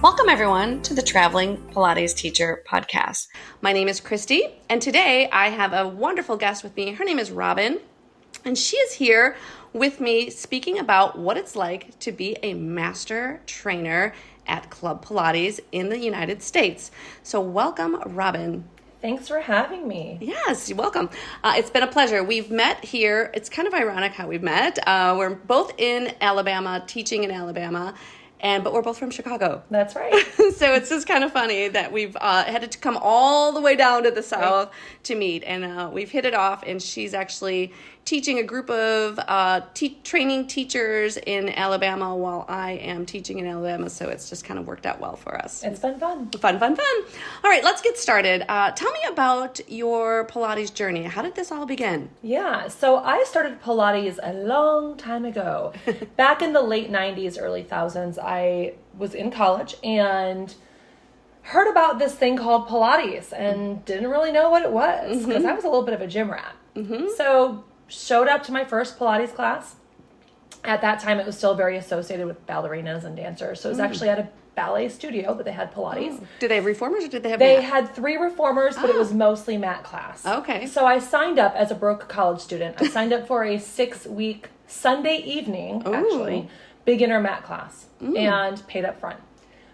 Welcome, everyone, to the Traveling Pilates Teacher podcast. My name is Kristie, and today I have a wonderful guest with me. Her name is Robin, and she is here with me speaking about what it's like to be a master trainer at Club Pilates in the United States. So welcome, Robin. Thanks for having me. Yes, you're welcome. It's been a pleasure. We've met here. It's kind of ironic how we've met. We're both in Alabama, teaching in Alabama, but we're both from Chicago. That's right. So it's just kind of funny that we've had to come all the way down to the south to meet, and we've hit it off. And she's actually teaching a group of training teachers in Alabama while I am teaching in Alabama. So it's just kind of worked out well for us. It's been fun. Fun. All right, let's get started. Tell me about your Pilates journey. How did this all begin? Yeah, so I started Pilates a long time ago. Back in the late 90s, early thousands, I was in college and heard about this thing called Pilates and didn't really know what it was because I was a little bit of a gym rat. So showed up to my first Pilates class. At that time, it was still very associated with ballerinas and dancers. So it was actually at a ballet studio that they had Pilates. Oh. Did they have reformers or did they have They mat? had 3 reformers, but it was mostly mat class. Okay. So I signed up as a broke college student. I signed up for a 6-week Sunday evening, actually, beginner mat class and paid up front.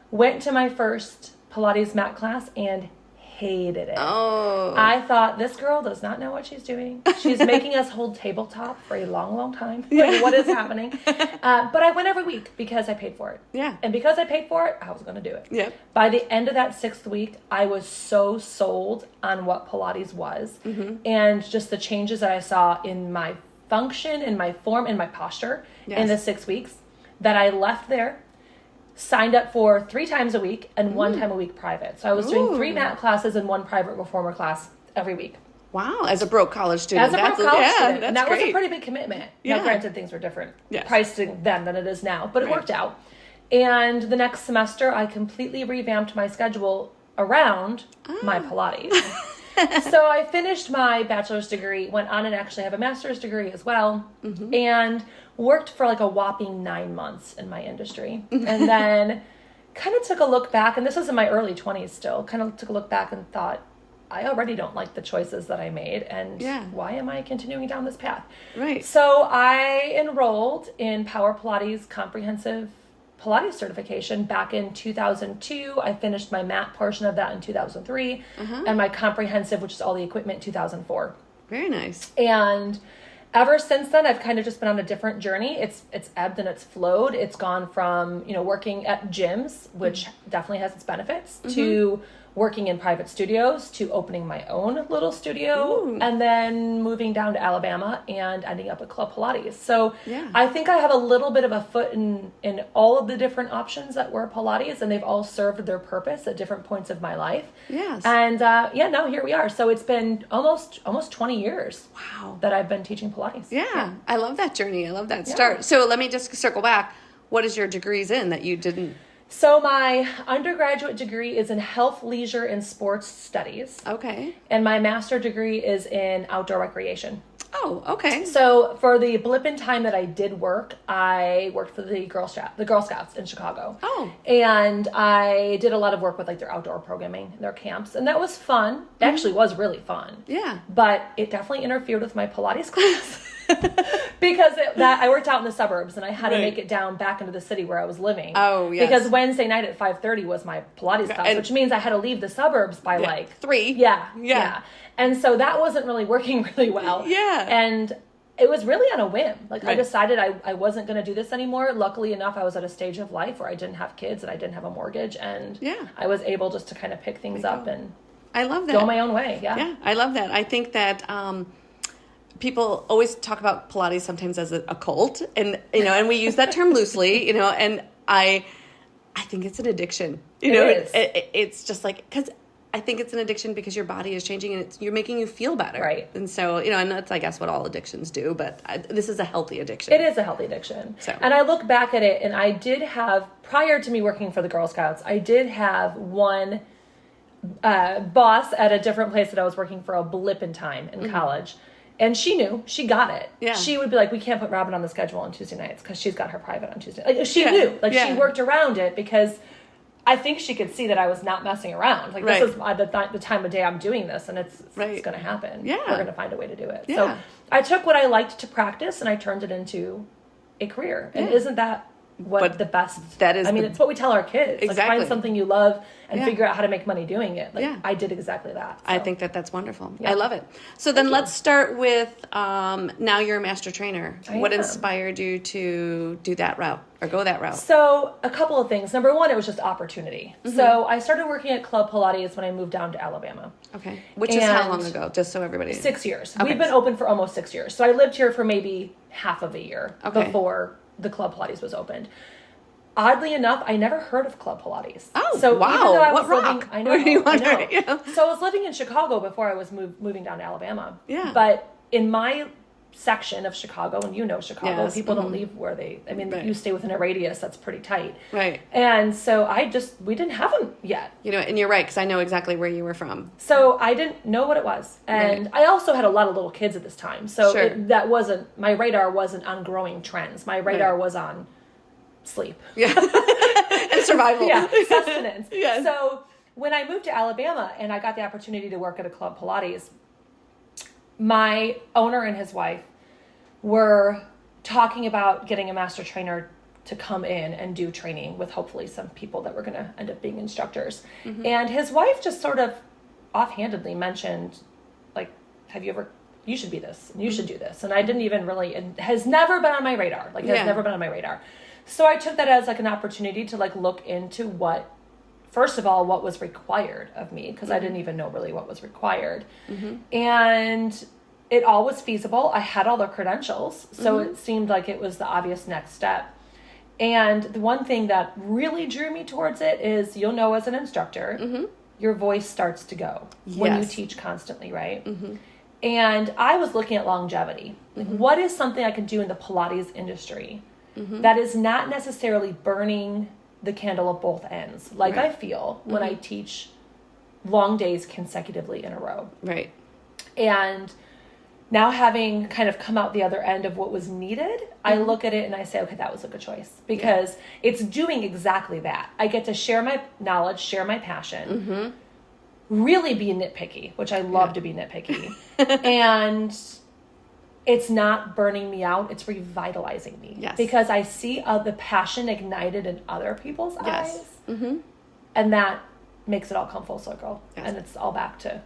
Went to my first Pilates mat class and hated it. Oh. I thought, this girl does not know what she's doing. She's making us hold tabletop for a long, long time. Like, what is happening? But I went every week because I paid for it. Yeah. And because I paid for it, I was going to do it. Yep. By the end of that 6th week, I was so sold on what Pilates was and just the changes that I saw in my function, in my form, in my posture in the 6 weeks that I left there. Signed up for 3 times a week and 1 time a week private. So I was doing 3 mat classes and 1 private reformer class every week. Wow, as a broke college student. As a broke college student. That's And that great. was a pretty big commitment. Yeah. Now, granted, things were different Yes. pricing then than it is now, but it worked out. And the next semester, I completely revamped my schedule around my Pilates. So I finished my bachelor's degree, went on and actually have a master's degree as well, and worked for like a whopping 9 months in my industry. And then kind of took a look back, and this was in my early 20s still, kind of took a look back and thought, I already don't like the choices that I made, and why am I continuing down this path? Right. So I enrolled in Power Pilates Comprehensive Pilates certification back in 2002. I finished my mat portion of that in 2003, and my comprehensive, which is all the equipment, 2004. Very nice. And ever since then, I've kind of just been on a different journey. It's ebbed and it's flowed. It's gone from, working at gyms, which definitely has its benefits, to working in private studios, to opening my own little studio, and then moving down to Alabama and ending up at Club Pilates. So I think I have a little bit of a foot in all of the different options that were Pilates, and they've all served their purpose at different points of my life. Yes. And now here we are. So it's been almost 20 years that I've been teaching Pilates. Yeah. I love that journey. I love that start. So let me just circle back. What is your degrees in that you didn't? So my undergraduate degree is in health, leisure, and sports studies. Okay. And my master degree is in outdoor recreation. Oh, okay. So for the blip in time that I did work, I worked for the Girl Scouts in Chicago. Oh. And I did a lot of work with like their outdoor programming, their camps, and that was fun. It actually was really fun. Yeah. But it definitely interfered with my Pilates class. Because I worked out in the suburbs and I had to make it down back into the city where I was living. Oh, yes. Because Wednesday night at 5:30 was my Pilates class, which means I had to leave the suburbs by like 3. Yeah. And so that wasn't really working really well. Yeah. And it was really on a whim. Like I decided I wasn't going to do this anymore. Luckily enough, I was at a stage of life where I didn't have kids and I didn't have a mortgage, and I was able just to kind of pick things up and I love that. Go my own way. Yeah, I love that. I think that people always talk about Pilates sometimes as a cult, and and we use that term loosely, and I think it's an addiction. It's just like, because I think it's an addiction because your body is changing and you're making you feel better. Right. And so, and that's, I guess, what all addictions do, but this is a healthy addiction. It is a healthy addiction. So. And I look back at it, and I did have, prior to me working for the Girl Scouts, I did have one boss at a different place that I was working for a blip in time in college. And she knew. She got it. Yeah. She would be like, we can't put Robin on the schedule on Tuesday nights because she's got her private on Tuesday. Like, she knew. Like, she worked around it because I think she could see that I was not messing around. Like, this is the time of day I'm doing this, and it's going to happen. Yeah. We're going to find a way to do it. Yeah. So I took what I liked to practice, and I turned it into a career. And isn't that what the best... That is... I mean, it's what we tell our kids. Exactly. Like, find something you love and figure out how to make money doing it. Like, I did exactly that. So. I think that's wonderful. Yeah. I love it. So then let's start with, now you're a master trainer. What inspired you to do that route or go that route? So a couple of things. Number one, it was just opportunity. So I started working at Club Pilates when I moved down to Alabama. Okay. Which is how long ago? Just so everybody... 6 years. Okay. We've been open for almost 6 years. So I lived here for maybe half of a year before the Club Pilates was opened. Oddly enough, I never heard of Club Pilates. Oh, so wow. Even though I was what rock? Living, I know. Yeah. So I was living in Chicago before I was moving down to Alabama. Yeah. But in my section of Chicago, and you know Chicago, people don't leave where they... I mean, you stay within a radius that's pretty tight. Right. And so we didn't have them yet. You know, and you're right, because I know exactly where you were from. So I didn't know what it was. And I also had a lot of little kids at this time. So that wasn't... My radar wasn't on growing trends. My radar was on sleep. Yeah. And survival. Sustenance. So when I moved to Alabama and I got the opportunity to work at a Club Pilates, my owner and his wife were talking about getting a master trainer to come in and do training with hopefully some people that were going to end up being instructors. And his wife just sort of offhandedly mentioned, like, you should be this, and you should do this. And I didn't even really, it has never been on my radar. Like, it has never been on my radar. So I took that as like an opportunity to like look into first of all, what was required of me, because I didn't even know really what was required. And it all was feasible. I had all the credentials, so it seemed like it was the obvious next step. And the one thing that really drew me towards it is, you'll know as an instructor, your voice starts to go when you teach constantly, right? And I was looking at longevity. Like, what is something I can do in the Pilates industry that is not necessarily burning the candle at both ends, like I feel when I teach long days consecutively in a row. Right. And now, having kind of come out the other end of what was needed, I look at it and I say, okay, that was a good choice, because it's doing exactly that. I get to share my knowledge, share my passion, really be nitpicky, which I love to be nitpicky. And it's not burning me out. It's revitalizing me. Yes. Because I see the passion ignited in other people's eyes. And that makes it all come full circle. And it's all back to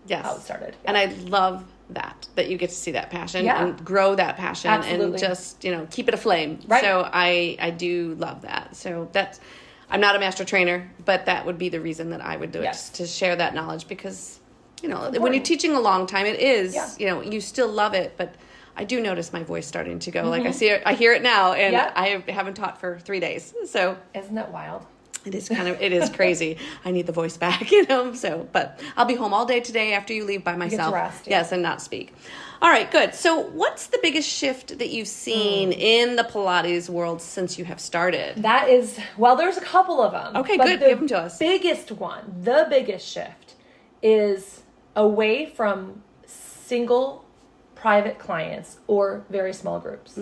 how it started. And I love that you get to see that passion and grow that passion and just, keep it aflame. Right. So I do love that. So I'm not a master trainer, but that would be the reason that I would do it, just to share that knowledge, because when you're teaching a long time, it is, you still love it, but I do notice my voice starting to go. Like I hear it now, and I haven't taught for 3 days. So isn't that wild? It is crazy. I need the voice back, so, but I'll be home all day today after you leave by myself. You get to rest, yes, and not speak. All right, good. So what's the biggest shift that you've seen in the Pilates world since you have started? There's a couple of them. Okay, good. Give them to us. The biggest shift is away from single private clients or very small groups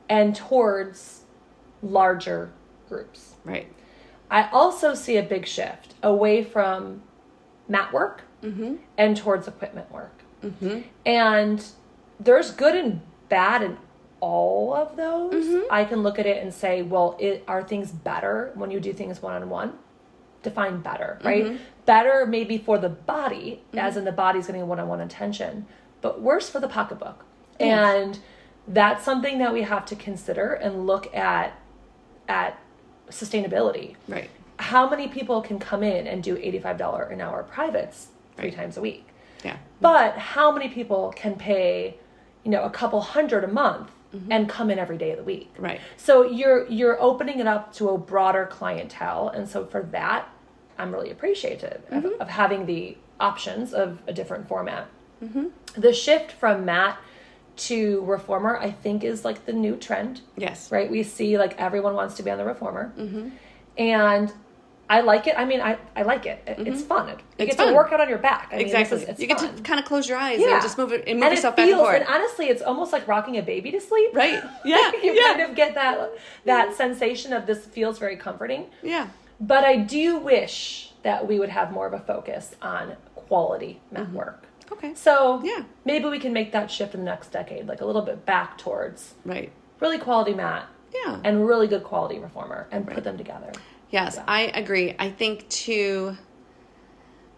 and towards larger groups. Right. I also see a big shift away from mat work and towards equipment work. And there's good and bad in all of those. I can look at it and say, well, are things better when you do things one-on-one? Define better, right? Better maybe for the body, as in the body's getting one-on-one attention, but worse for the pocketbook. Yes. And that's something that we have to consider and look at sustainability. Right. How many people can come in and do $85 an hour privates 3 times a week? Yeah. But how many people can pay, a couple $100 a month and come in every day of the week? Right. So you're opening it up to a broader clientele, and so for that, I'm really appreciative of having the options of a different format. The shift from mat to reformer, I think, is like the new trend. Yes. Right? We see like everyone wants to be on the reformer. And I like it. I mean, I like it. It's fun. You get to work out on your back. Exactly. It's you get fun. to kind of close your eyes and just move it and move yourself back and forth. And honestly, it's almost like rocking a baby to sleep. Right. Yeah. You kind of get that sensation of this feels very comforting. Yeah. But I do wish that we would have more of a focus on quality mat work. Okay. So maybe we can make that shift in the next decade, like a little bit back towards really quality mat and really good quality reformer and put them together. Yes, I agree. I think too,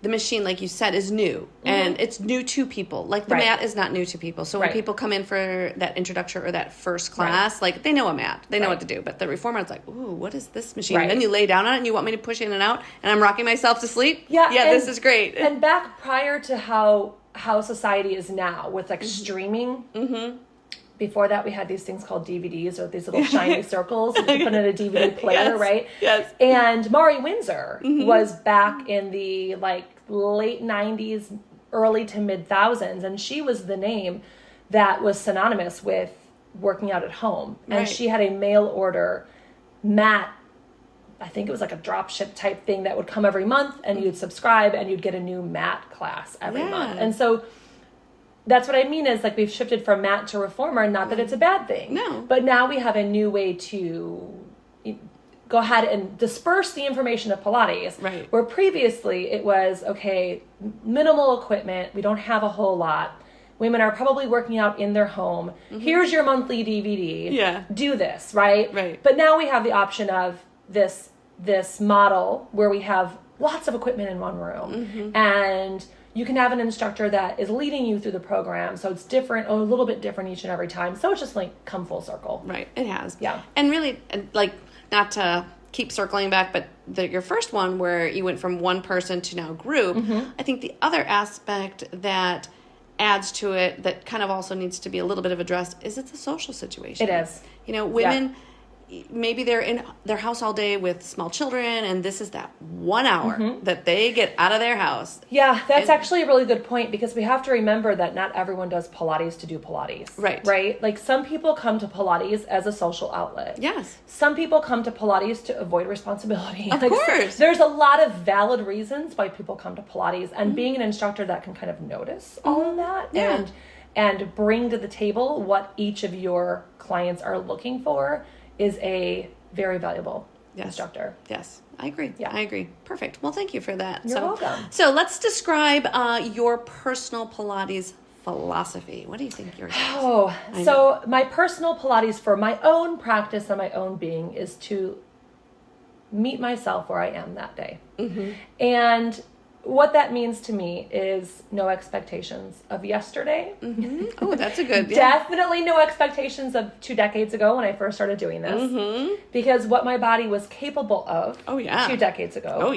the machine, like you said, is new and it's new to people. Like the mat is not new to people. So when people come in for that introduction or that first class, like they know a mat, they know what to do. But the reformer is like, ooh, what is this machine? And then you lay down on it and you want me to push in and out and I'm rocking myself to sleep? Yeah, this is great. And back prior to how society is now with like streaming, before that we had these things called DVDs or these little shiny circles you could put in a DVD player, right? Yes. And Mari Windsor was back in the like late 90s, early to mid thousands, and she was the name that was synonymous with working out at home. And she had a mail order mat, I think it was like a drop ship type thing that would come every month and you'd subscribe and you'd get a new mat class every month. And so that's what I mean is like we've shifted from mat to reformer, not that it's a bad thing. No. But now we have a new way to go ahead and disperse the information of Pilates. Right. Where previously it was, okay, minimal equipment, we don't have a whole lot. Women are probably working out in their home. Here's your monthly DVD. Yeah. Do this, right? Right. But now we have the option of this model where we have lots of equipment in one room. And you can have an instructor that is leading you through the program. So it's different, or a little bit different each and every time. So it's just like come full circle. Right. It has. Yeah. And really, like, not to keep circling back, but your first one where you went from one person to now group, I think the other aspect that adds to it that kind of also needs to be a little bit of addressed is it's a social situation. It is. You know, women, maybe they're in their house all day with small children, and this is that 1 hour that they get out of their house. Yeah, that's actually a really good point, because we have to remember that not everyone does Pilates to do Pilates. Right? Like some people come to Pilates as a social outlet. Yes. Some people come to Pilates to avoid responsibility. Of course. There's a lot of valid reasons why people come to Pilates, and being an instructor that can kind of notice all of that and bring to the table what each of your clients are looking for is a very valuable instructor. Yes, I agree. Yeah. I agree. Perfect. Well, thank you for that. You're welcome. So let's describe your personal Pilates philosophy. What do you think yours is? So my personal Pilates for my own practice and my own being is to meet myself where I am that day. And what that means to me is no expectations of yesterday. Oh, that's a good... Definitely no expectations of 2 decades ago when I first started doing this. Because what my body was capable of 2 decades ago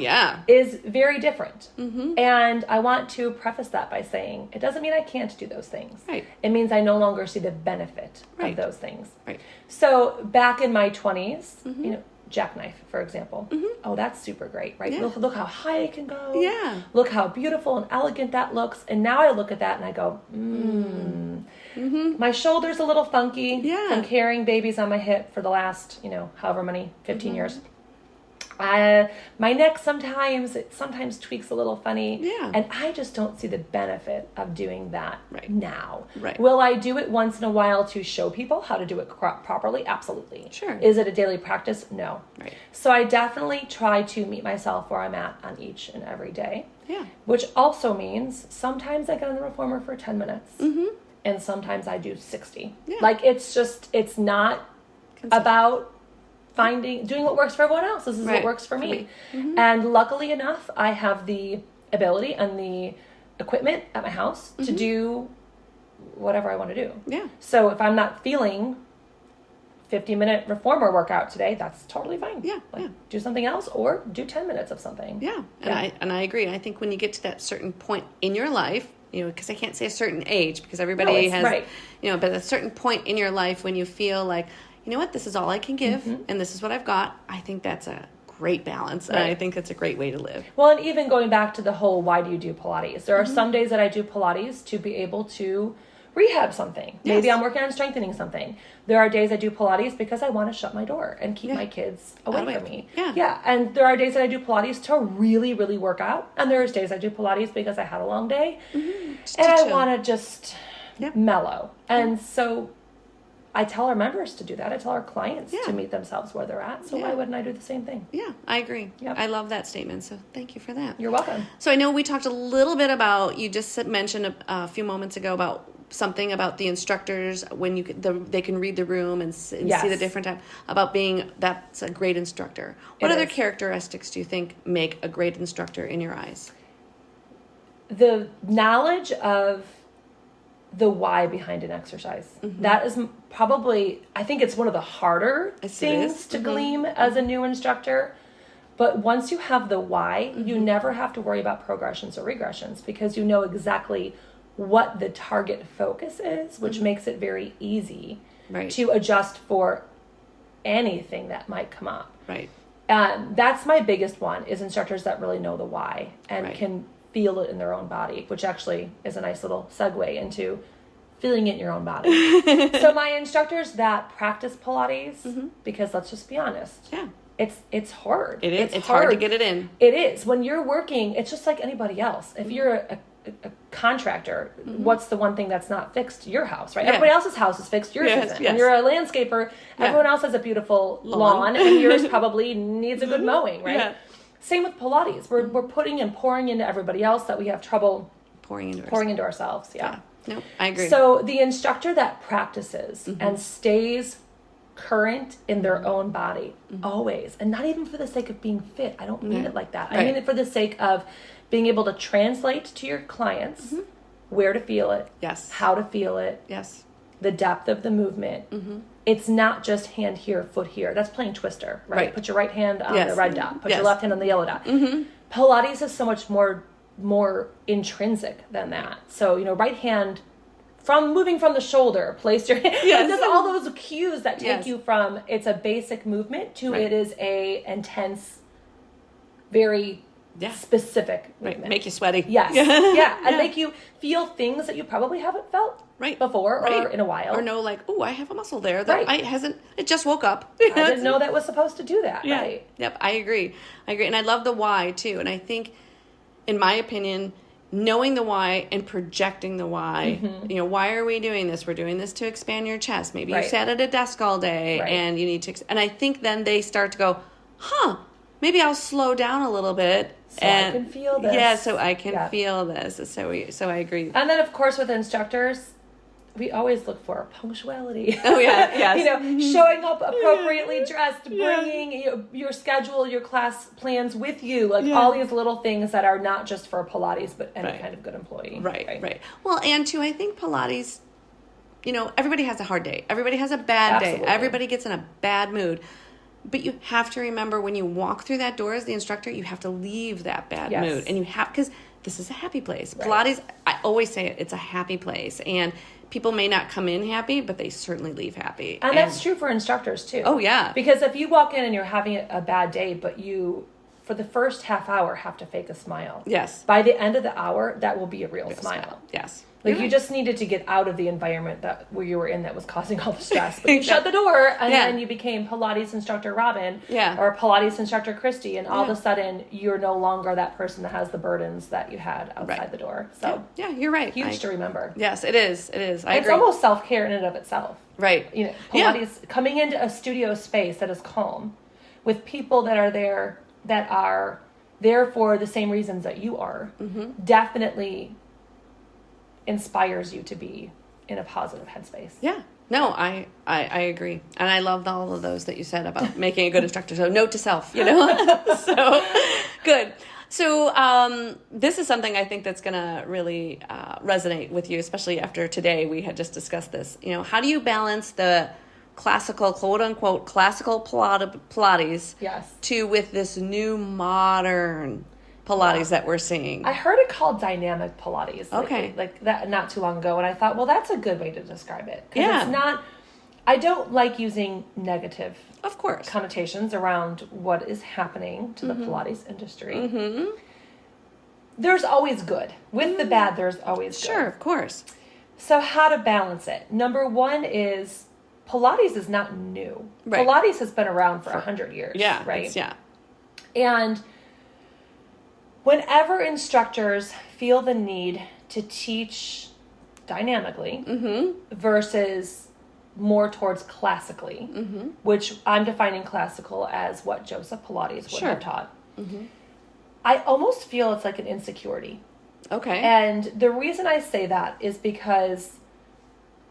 is very different. And I want to preface that by saying, it doesn't mean I can't do those things. It means I no longer see the benefit of those things. So back in my 20s, you know, jackknife, for example. Oh, that's super great, right? Look how high it can go. Look how beautiful and elegant that looks. And now I look at that and I go, my shoulder's a little funky from carrying babies on my hip for the last, you know, however many, 15 years. My neck sometimes tweaks a little funny. And I just don't see the benefit of doing that now. Will I do it once in a while to show people how to do it properly? Absolutely. Sure. Is it a daily practice? No. So I definitely try to meet myself where I'm at on each and every day. Which also means sometimes I get on the reformer for 10 minutes. And sometimes I do 60. Like it's not about doing what works for everyone else. This is what works for me. And luckily enough, I have the ability and the equipment at my house to do whatever I want to do. So if I'm not feeling 50-minute reformer workout today, that's totally fine. Do something else or do 10 minutes of something. And I agree. I think when you get to that certain point in your life, you know, because I can't say a certain age because everybody has, you know, but a certain point in your life when you feel like, you know what, this is all I can give, and this is what I've got. I think that's a great balance, and I think it's a great way to live. Well, and even going back to the whole, why do you do Pilates? There are some days that I do Pilates to be able to rehab something. Maybe I'm working on strengthening something. There are days I do Pilates because I want to shut my door and keep my kids away from me. And there are days that I do Pilates to really, really work out, and there's days I do Pilates because I had a long day, and I want to just mellow. And so I tell our members to do that. I tell our clients to meet themselves where they're at. So why wouldn't I do the same thing? Yeah, I agree. Yep. I love that statement. So thank you for that. You're welcome. So I know we talked a little bit about, you just mentioned a few moments ago about something about the instructors when they can read the room and see the different type, about being, that's a great instructor. What other characteristics do you think make a great instructor in your eyes? The knowledge of the why behind an exercise. That is probably, I think it's one of the harder things to glean as a new instructor. But once you have the why, you never have to worry about progressions or regressions, because you know exactly what the target focus is, which makes it very easy to adjust for anything that might come up. Right. That's my biggest one, is instructors that really know the why and can feel it in their own body, which actually is a nice little segue into feeling it in your own body. So my instructors that practice Pilates, because let's just be honest, it's hard. It is. It's hard to get it in. It is. When you're working, it's just like anybody else. If you're a contractor, what's the one thing that's not fixed? Your house, right? Everybody else's house is fixed. Yours isn't. When you're a landscaper, everyone else has a beautiful lawn and yours probably needs a good mowing, right? Yeah. Same with Pilates. We're putting and pouring into everybody else that we have trouble pouring into ourselves. Yeah. No, I agree. So the instructor that practices and stays current in their own body always, and not even for the sake of being fit. I don't mean it like that. I mean it for the sake of being able to translate to your clients where to feel it, how to feel it, the depth of the movement. It's not just hand here, foot here. That's playing Twister, right? Put your right hand on the red dot. Put your left hand on the yellow dot. Pilates is so much more intrinsic than that. So, right hand, from moving from the shoulder, place your hand. There's all those cues that take you from it's a basic movement to it is a intense, very specific movement. Make you sweaty. And make you feel things that you probably haven't felt before or in a while. Or know, like, oh, I have a muscle there that it just woke up. I didn't know that was supposed to do that. Right. Yep, I agree. And I love the why too. And I think, in my opinion, knowing the why and projecting the why, why are we doing this? We're doing this to expand your chest. Maybe you sat at a desk all day and you need to, and I think then they start to go, maybe I'll slow down a little bit. So I can feel this. Yeah, so I can feel this. So I agree. And then, of course, with instructors, we always look for punctuality. Oh, yeah, yes. Showing up appropriately dressed, bringing your schedule, your class plans with you, like all these little things that are not just for Pilates, but any kind of good employee. Right. Well, and too, I think Pilates, everybody has a hard day. Everybody has a bad day. Everybody gets in a bad mood. But you have to remember, when you walk through that door as the instructor, you have to leave that bad mood. And because this is a happy place. Pilates, I always say it's a happy place. And people may not come in happy, but they certainly leave happy. And that's true for instructors too. Oh, yeah. Because if you walk in and you're having a bad day, but you, for the first half hour, have to fake a smile. Yes. By the end of the hour, that will be a real smile. Yes. Like, you just needed to get out of the environment where you were in that was causing all the stress. But you shut the door, and then you became Pilates instructor Robin or Pilates instructor Kristie, and all of a sudden, you're no longer that person that has the burdens that you had outside the door. So yeah, you're right. Huge to remember. Yes, it is. It is. I agree. It's almost self-care in and of itself. Right. Pilates, coming into a studio space that is calm, with people that are there for the same reasons that you are, definitely inspires you to be in a positive headspace. Yeah. No, I agree. And I love all of those that you said about making a good instructor. So note to self, So good. So this is something I think that's going to really resonate with you, especially after today. We had just discussed this. How do you balance the classical, quote unquote, classical Pilates with this new modern Pilates that we're seeing? I heard it called dynamic Pilates. Like that not too long ago, and I thought, well, that's a good way to describe it. Because it's not, I don't like using negative connotations around what is happening to the Pilates industry. There's always good. With the bad, there's always good. Sure, of course. So how to balance it? Number one is Pilates is not new. Right. Pilates has been around for 100 years. Yeah. Right? Yeah. And whenever instructors feel the need to teach dynamically versus more towards classically, which I'm defining classical as what Joseph Pilates would have taught. I almost feel it's like an insecurity. Okay. And the reason I say that is because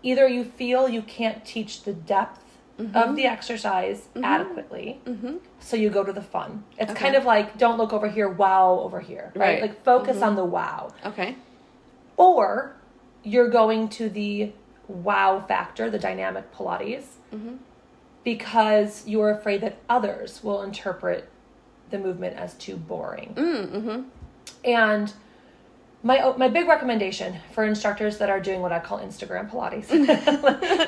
either you feel you can't teach the depth of the exercise adequately, so you go to the fun. It's kind of like, don't look over here, wow over here, right? Like focus on the wow. Okay. Or you're going to the wow factor, the dynamic Pilates, because you're afraid that others will interpret the movement as too boring. And my big recommendation for instructors that are doing what I call Instagram Pilates,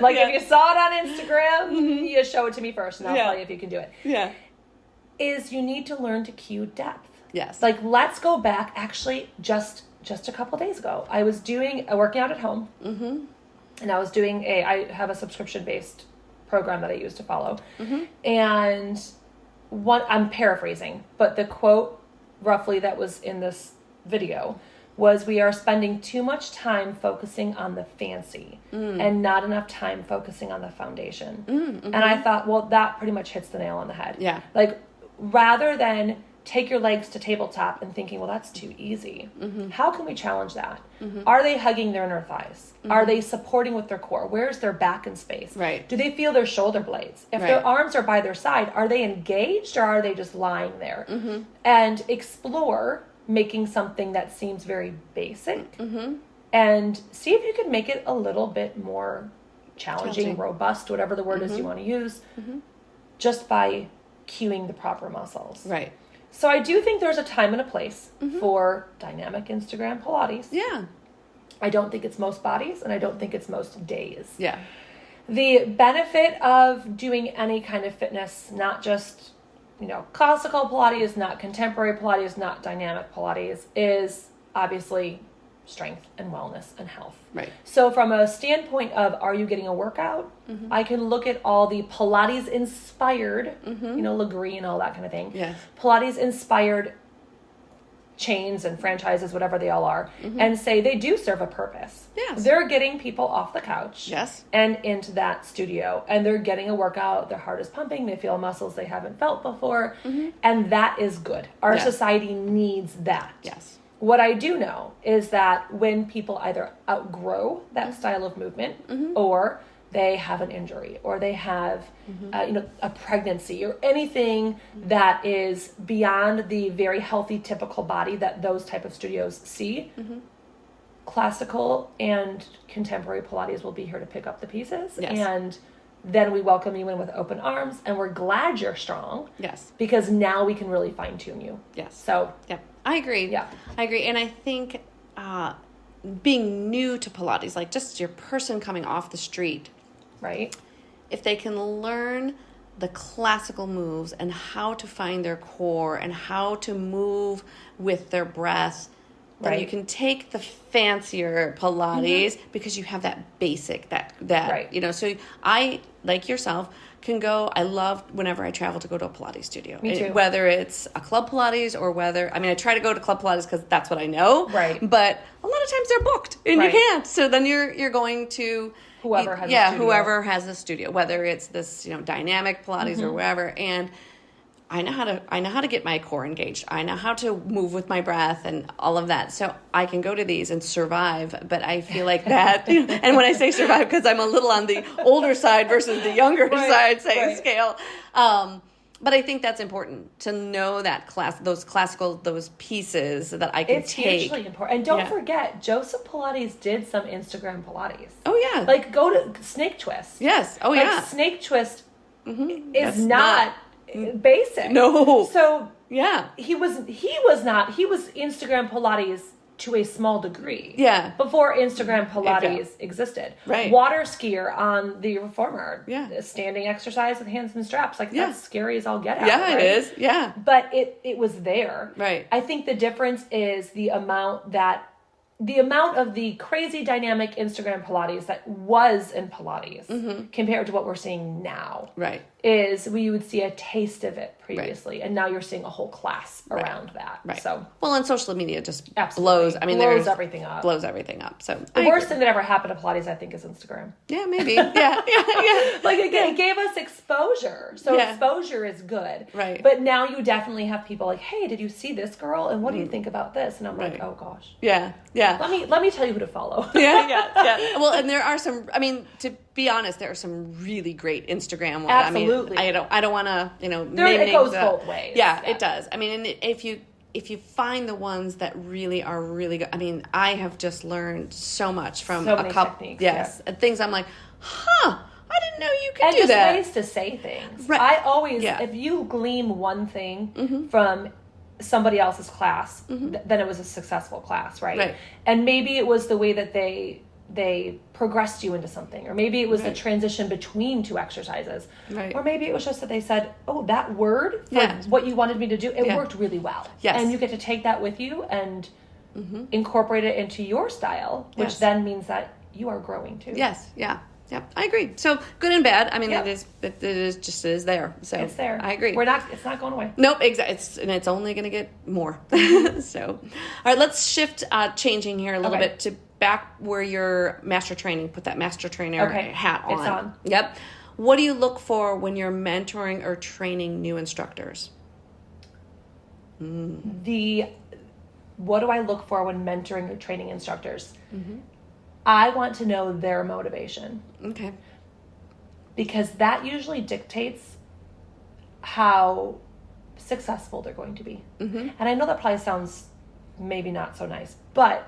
like if you saw it on Instagram, you show it to me first and I'll tell you if you can do it. Yeah. Is you need to learn to cue depth. Yes. Like let's go back actually just a couple days ago. I was working out at home and I was doing I have a subscription based program that I used to follow. And I'm paraphrasing, but the quote roughly that was in this video was, we are spending too much time focusing on the fancy and not enough time focusing on the foundation. And I thought, well, that pretty much hits the nail on the head. Yeah. Like rather than take your legs to tabletop and thinking, well, that's too easy. How can we challenge that? Are they hugging their inner thighs? Are they supporting with their core? Where's their back in space? Right. Do they feel their shoulder blades? If their arms are by their side, are they engaged or are they just lying there? And explore making something that seems very basic and see if you can make it a little bit more challenging, robust, whatever the word is you want to use, just by cueing the proper muscles. Right. So I do think there's a time and a place for dynamic Instagram Pilates. Yeah. I don't think it's most bodies and I don't think it's most days. Yeah. The benefit of doing any kind of fitness, not just classical Pilates, not contemporary Pilates, not dynamic Pilates, is obviously strength and wellness and health. Right. So from a standpoint of, are you getting a workout? I can look at all the Pilates inspired, Legree and all that kind of thing. Yes. Pilates inspired chains and franchises, whatever they all are, and say they do serve a purpose. Yes. They're getting people off the couch. Yes. And into that studio, and they're getting a workout. Their heart is pumping. They feel muscles they haven't felt before. And that is good. Our society needs that. Yes. What I do know is that when people either outgrow that style of movement or they have an injury or they have a pregnancy or anything that is beyond the very healthy typical body that those type of studios see, classical and contemporary Pilates will be here to pick up the pieces. Yes. And then we welcome you in with open arms and we're glad you're strong. Yes. Because now we can really fine tune you. Yes. So yeah, I agree. Yeah. I agree. And I think being new to Pilates, like just your person coming off the street, right? If they can learn the classical moves and how to find their core and how to move with their breath, then you can take the fancier Pilates because you have that basic, that right. So I, like yourself, can go. I love whenever I travel to go to a Pilates studio. Me too. Whether it's a club Pilates or I try to go to club Pilates because that's what I know. Right. But a lot of times they're booked and you can't. So then you're going to whoever has a studio. Whoever has a studio, whether it's this dynamic Pilates or whatever. And I know how to get my core engaged. I know how to move with my breath and all of that. So I can go to these and survive. But I feel like that, and when I say survive, because I'm a little on the older side versus the younger side, scale. But I think that's important to know that those pieces that I can it's take. It's hugely important. And don't forget, Joseph Pilates did some Instagram Pilates. Oh yeah. Like go to Snake Twist. Yes. Oh like, yeah. Snake Twist is That's not basic. No. So yeah. He was Instagram Pilates to a small degree. Yeah. Before Instagram Pilates existed. Right. Water skier on the reformer. Yeah. Standing exercise with hands and straps. Like that's scary as all get out. Yeah, right? it is. Yeah. But it was there. Right. I think the difference is the amount that the amount of the crazy dynamic Instagram Pilates that was in Pilates compared to what we're seeing now Right. is you would see a taste of it previously, and now you're seeing a whole class around that. Right. So, well, and social media just absolutely blows. I mean, blows everything up. Blows everything up. So the worst thing that ever happened to Pilates, I think, is Instagram. Yeah, maybe. Yeah. Like it gave us exposure, so exposure is good. Right. But now you definitely have people like, hey, did you see this girl? And what do you think about this? And I'm like, oh gosh. Yeah. Let me tell you who to follow. Yeah. Well, and there are some. I mean, to be honest, there are some really great Instagram ones. Absolutely. I mean, I don't want to, it goes both ways. Yeah, it does. I mean, and if you find the ones that really are really good, I mean, I have just learned so much from so a couple. Techniques, yes, and things I'm like, I didn't know you could and do that. And just ways to say things. Right. I always, if you glean one thing from somebody else's class, then it was a successful class, right? And maybe it was the way that they progressed you into something, or maybe it was the transition between two exercises, or maybe it was just that they said, oh, that word for what you wanted me to do, it worked really well. And you get to take that with you and incorporate it into your style, which then means that you are growing too. Yeah, I agree. So good and bad. I mean, it is there. So it's there. I agree. It's not going away. Nope, exactly. It's only going to get more. So, all right, let's shift, changing here a little bit to back where you're master training. Put that master trainer hat on. It's on. Yep. What do you look for when you're mentoring or training new instructors? What do I look for when mentoring or training instructors? I want to know their motivation. Okay. Because that usually dictates how successful they're going to be. And I know that probably sounds maybe not so nice, but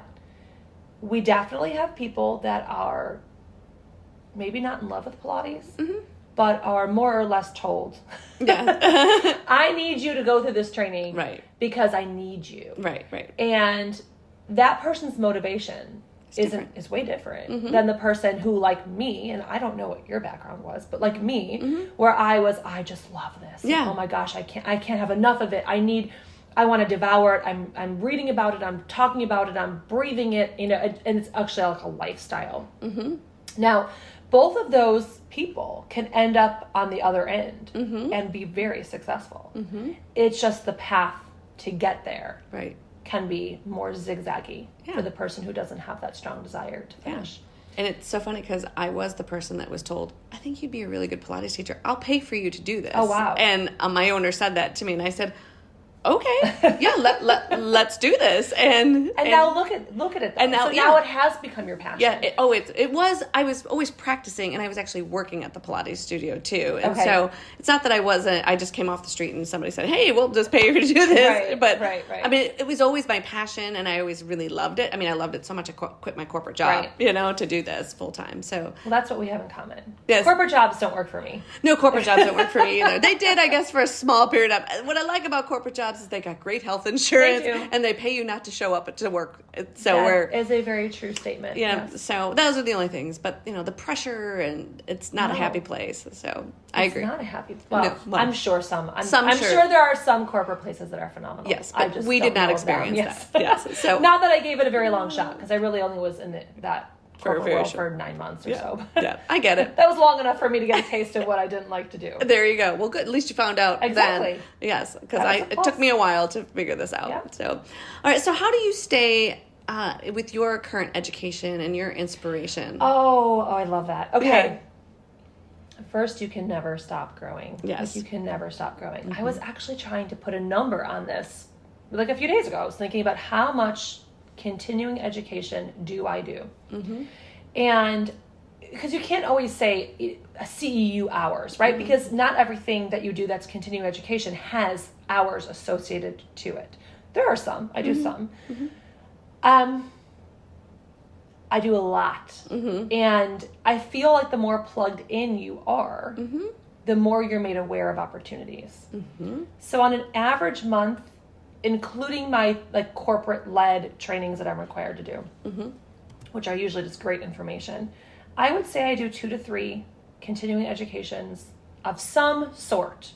we definitely have people that are maybe not in love with Pilates, but are more or less told, I need you to go through this training because I need you. Right. And that person's motivation is way different than the person who, like me, and I don't know what your background was, but like me, where I just love this. Yeah. Oh my gosh, I can't have enough of it. I want to devour it. I'm reading about it. I'm talking about it. I'm breathing it. And it's actually like a lifestyle. Now, both of those people can end up on the other end and be very successful. It's just the path to get there. Can be more zigzaggy for the person who doesn't have that strong desire to finish. And it's so funny because I was the person that was told, I think you'd be a really good Pilates teacher. I'll pay for you to do this. Oh, wow. And my owner said that to me, and I said, okay, let's do this. And now look at it. And now it has become your passion. Yeah. It was. I was always practicing, and I was actually working at the Pilates studio too. And so it's not that I wasn't. I just came off the street and somebody said, "Hey, we'll just pay you to do this." Right. I mean, it was always my passion, and I always really loved it. I mean, I loved it so much I quit my corporate job, to do this full time. So that's what we have in common. Yes. Corporate jobs don't work for me. No, corporate jobs don't work for me either. They did, I guess, for a small period of. What I like about corporate jobs is they got great health insurance, and they pay you not to show up to work. So that is a very true statement. So those are the only things. But the pressure, and it's not a happy place. So I agree. It's not a happy. Well, I'm sure some. I'm sure. sure there are some corporate places that are phenomenal. Yes, but we did not experience that. Yes. So not that I gave it a very long shot, because I really only was in that corporate world for 9 months or so. Yeah, I get it. That was long enough for me to get a taste of what I didn't like to do. There you go. Well, good. At least you found out exactly. Then. Yes, because it took me a while to figure this out. Yeah. So, all right. So, how do you stay with your current education and your inspiration? Oh, I love that. Okay. Yeah. First, you can never stop growing. Yes. You can never stop growing. I was actually trying to put a number on this like a few days ago. I was thinking about how much continuing education do I do? And because you can't always say CEU hours, right? Because not everything that you do that's continuing education has hours associated to it. There are some. I do some. I do a lot. And I feel like the more plugged in you are, the more you're made aware of opportunities. So on an average month, including my corporate-led trainings that I'm required to do, which are usually just great information, I would say I do 2 to 3 continuing educations of some sort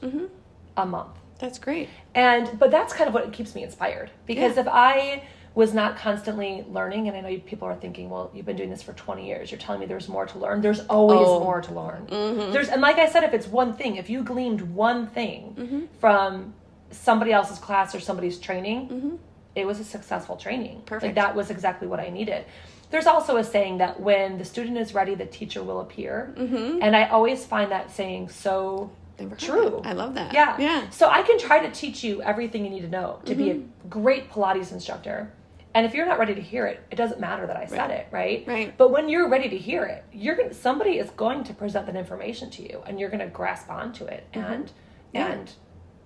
a month. That's great. But that's kind of what keeps me inspired, because if I was not constantly learning. And I know people are thinking, well, you've been doing this for 20 years. You're telling me there's more to learn. There's always more to learn. Mm-hmm. And like I said, if it's one thing, if you gleaned one thing from somebody else's class or somebody's training, it was a successful training. Perfect. Like that was exactly what I needed. There's also a saying that when the student is ready, the teacher will appear. And I always find that saying so true. I love that. Yeah. So I can try to teach you everything you need to know to be a great Pilates instructor. And if you're not ready to hear it, it doesn't matter that I said it, right? Right. But when you're ready to hear it, somebody is going to present that information to you, and you're going to grasp onto it and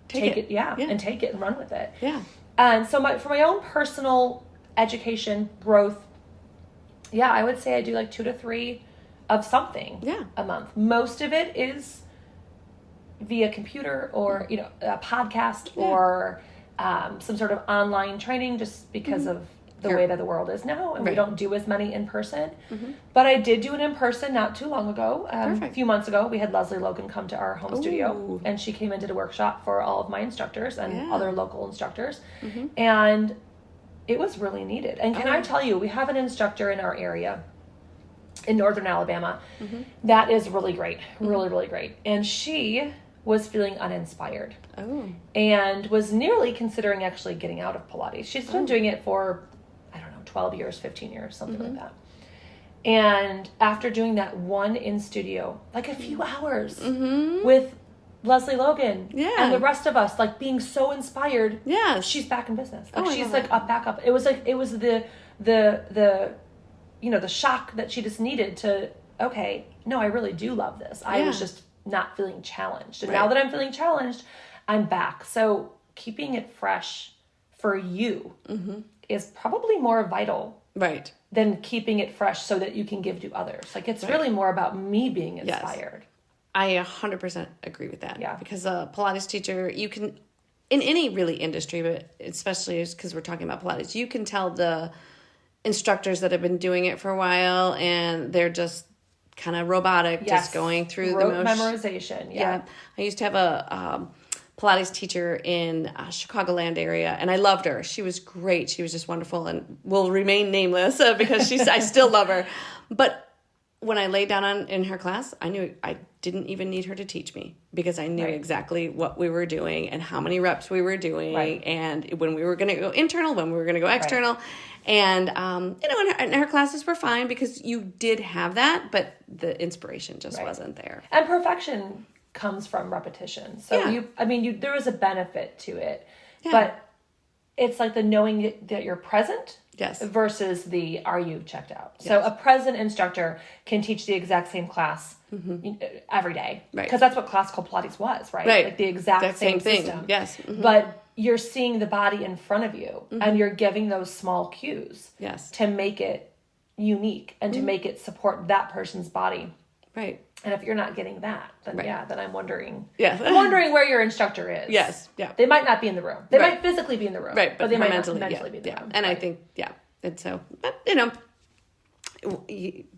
take it, and take it and run with it. Yeah. And so for my own personal education growth, I would say I do like 2 to 3 of something a month. Most of it is via computer or a podcast or some sort of online training, just because of the way that the world is now, and we don't do as many in person. But I did do it in person not too long ago. A few months ago, we had Leslie Logan come to our home studio, and she came and did a workshop for all of my instructors and other local instructors, and it was really needed. And can I tell you, we have an instructor in our area in northern Alabama that is really great, really, really great. And she was feeling uninspired and was nearly considering actually getting out of Pilates. She's been doing it for, 12 years, 15 years, something like that. And after doing that one in studio, like a few hours with Leslie Logan and the rest of us, like being so inspired, she's back in business. Like she's like back up. It was the the shock that she just needed to, okay, no, I really do love this. I was just not feeling challenged. And now that I'm feeling challenged, I'm back. So keeping it fresh for you is probably more vital than keeping it fresh so that you can give to others. Like it's really more about me being inspired. I 100% agree with that. Yeah. Because a Pilates teacher, you can, in any really industry, but especially because we're talking about Pilates, you can tell the instructors that have been doing it for a while and they're just kind of robotic, just going through the motion. Memorization, I used to have a Pilates teacher in Chicagoland area, and I loved her. She was great. She was just wonderful and will remain nameless because I still love her. But when I laid down in her class, I knew I didn't even need her to teach me because I knew exactly what we were doing and how many reps we were doing and when we were going to go internal, when we were going to go external. And, and her classes were fine because you did have that, but the inspiration just wasn't there. And perfection comes from repetition. So there is a benefit to it, but it's like the knowing that you're present versus the are you checked out. So a present instructor can teach the exact same class every day because that's what classical Pilates was, right? Like the exact same thing. System. Yes. But you're seeing the body in front of you and you're giving those small cues to make it unique and to make it support that person's body. Right. And if you're not getting that, then then I'm wondering. I'm wondering where your instructor is. Yes. Yeah. They might not be in the room. They might physically be in the room. Right. But they might not mentally be in the room. And I think, and so, but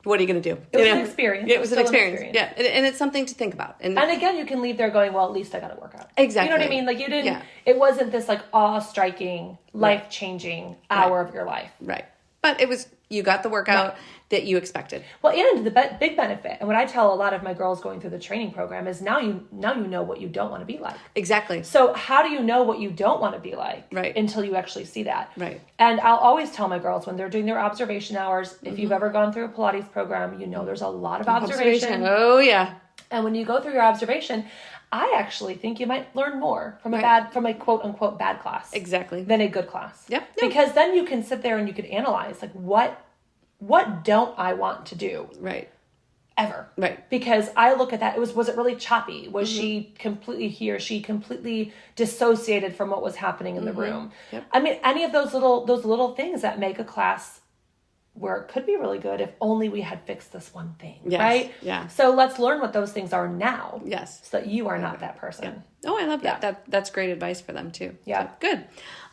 what are you going to do? It was an experience. It was an experience. Yeah. And it's something to think about. And again, you can leave there going, well, at least I got to work out. Exactly. You know what I mean? Like you didn't, it wasn't this like awe-striking, life-changing hour of your life. Right. But it was, you got the workout that you expected. Well, and the big benefit, and what I tell a lot of my girls going through the training program is now you know what you don't want to be like. Exactly. So how do you know what you don't want to be like until you actually see that? Right. And I'll always tell my girls when they're doing their observation hours, if you've ever gone through a Pilates program, there's a lot of observation. Oh, yeah. And when you go through your observation, I actually think you might learn more from a quote unquote bad class. Exactly. Than a good class. Yep. Because then you can sit there and you can analyze like what don't I want to do? Right. Ever. Right. Because I look at that, was it really choppy? Was she completely dissociated from what was happening in the room? Yep. I mean, any of those little things that make a class where it could be really good if only we had fixed this one thing, right? Yeah. So let's learn what those things are now. Yes. So that you are not that person. Yeah. Oh, I love that. That's great advice for them too. Yeah. So, good.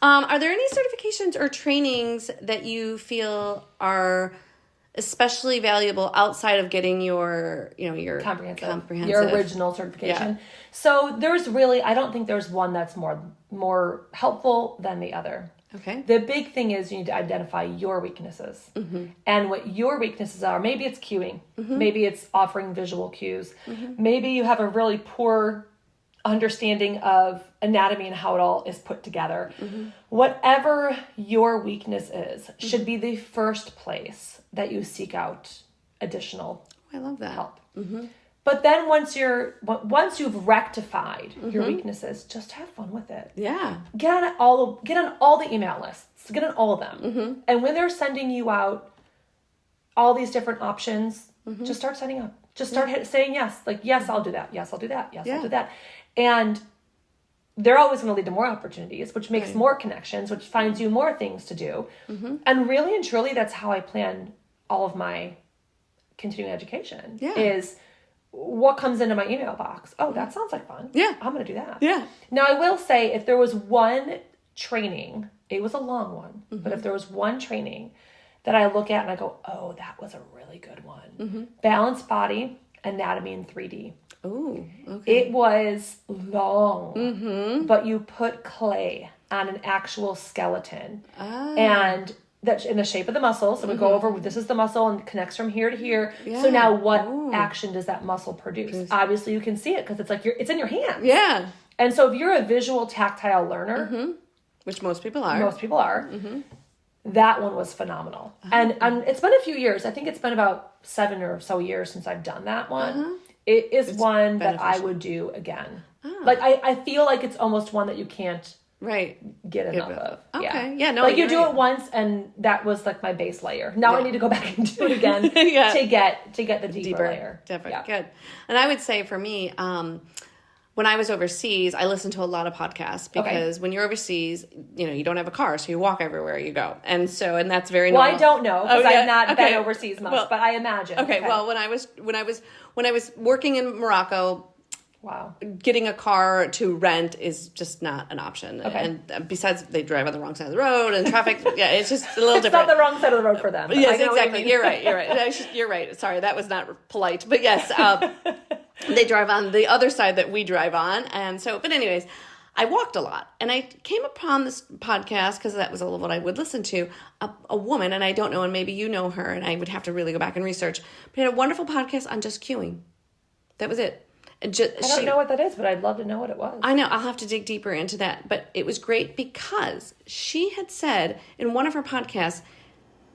Are there any certifications or trainings that you feel are especially valuable outside of getting your comprehensive, your original certification? So there's really, I don't think there's one that's more helpful than the other. Okay. The big thing is you need to identify your weaknesses and what your weaknesses are. Maybe it's cueing. Maybe it's offering visual cues. Maybe you have a really poor understanding of anatomy and how it all is put together. Whatever your weakness is should be the first place that you seek out additional I love that. help. But then once you've rectified your weaknesses, just have fun with it. Yeah. Get on all the email lists. Get on all of them. And when they're sending you out all these different options, just start signing up. Just start saying yes. Like, yes, I'll do that. Yes, I'll do that. Yes, I'll do that. And they're always going to lead to more opportunities, which makes more connections, which finds you more things to do. And really and truly, that's how I plan all of my continuing education. Is what comes into my email box. Oh, that sounds like fun. Yeah. I'm going to do that. Yeah. Now, I will say, if there was one training, it was a long one, but if there was one training that I look at and I go, oh, that was a really good one. Balanced Body, Anatomy in 3D. Oh, okay. It was long, but you put clay on an actual skeleton. And that's in the shape of the muscle. So we go over, this is the muscle and connects from here to here. Yeah. So now what action does that muscle produce? Obviously you can see it because it's like it's in your hand. Yeah. And so if you're a visual tactile learner, which most people are. That one was phenomenal. And it's been a few years. I think it's been about 7 or so years since I've done that one. It is one that I would do again. Like I feel like it's almost one that you can't get enough of. Okay. Yeah. No. Like you do it once, and that was like my base layer. Now I need to go back and do it again to get the deeper layer. Definitely. Good. And I would say for me, when I was overseas, I listened to a lot of podcasts because when you're overseas, you don't have a car, so you walk everywhere you go. And that's very normal. Well, I don't know because I've not been overseas much, but I imagine. Okay. Well, when I was working in Morocco, getting a car to rent is just not an option. And besides, they drive on the wrong side of the road and traffic. It's just a little different. It's not the wrong side of the road for them. Yes, exactly. You're right. You're right. Sorry, that was not polite. But yes, they drive on the other side that we drive on. And so, but anyways, I walked a lot. And I came upon this podcast, because that was what I would listen to, a woman, and I don't know, and maybe you know her, and I would have to really go back and research. But she had a wonderful podcast on just cueing. That was it. I don't know what that is, but I'd love to know what it was. I know. I'll have to dig deeper into that. But it was great because she had said in one of her podcasts,